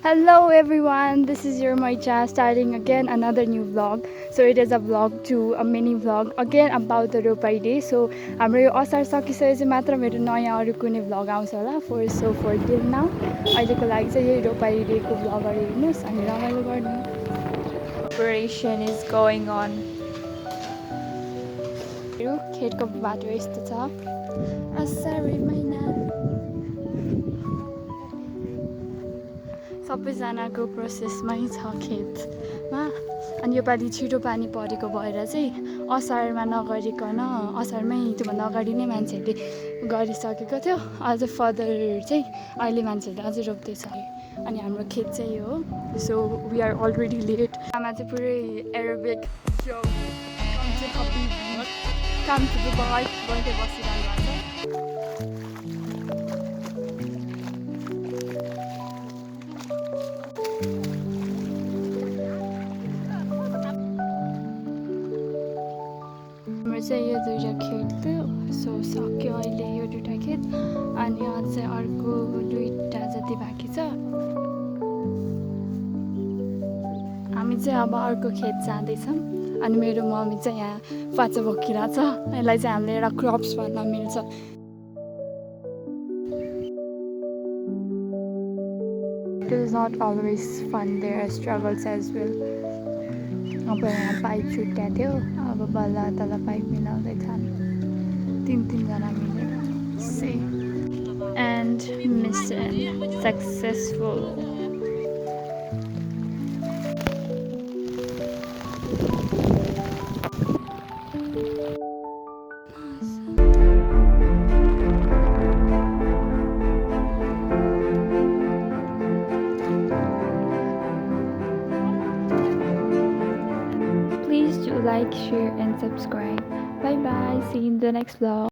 Hello everyone, this is your Moicha starting again another new vlog. So it is a vlog to a mini vlog again about the Ropai Day. So हाम्रो यो असार सकिसकेपछि मात्र मेरो नयाँ अरू कुनै भ्लग आउँछ होला for till now अहिलेको लागि चाहिँ यही रोपाई डेको भ्लगहरू हेर्नुस् अनि रमाइलो गर्नु. Preparation is going on. यो खेतको बाटो यस्तो छ. असारे महिना सबैजनाको प्रोसेसमै छ खेतमा. अनि योपालि छिटो पानी परेको भएर चाहिँ असारमा नगरिकन असारमै त्योभन्दा अगाडि नै मान्छेहरूले गरिसकेको थियो. अझ फर्दर चाहिँ अहिले मान्छेहरूले अझै रोप्दैछ. अनि हाम्रो खेत चाहिँ हो. So we are already late. आमा चाहिँ पुरै एरोबिक काम टु दुबई गर्दै बसिरहनु भएको छ. चाहिँ यो दुईवटा खेत थियो. सो सक्यो अहिले यो दुईवटा खेत अनि अझै अर्को दुईवटा जति बाँकी छ. हामी चाहिँ अब अर्को खेत जाँदैछौँ. अनि मेरो मम्मी चाहिँ यहाँ पाचा बोकिरहेछ. यसलाई चाहिँ हामीले एउटा क्रप्स भन्न मिल्छ. It is not always fun, there are struggles as well. अब यहाँ पाइप छुट्या थियो. अब बल्ल तल पाइप मिलाउँदै छन् तिनजना मिलेर. से and mission successful. Please do like, share and subscribe. Bye bye. See you in the next vlog.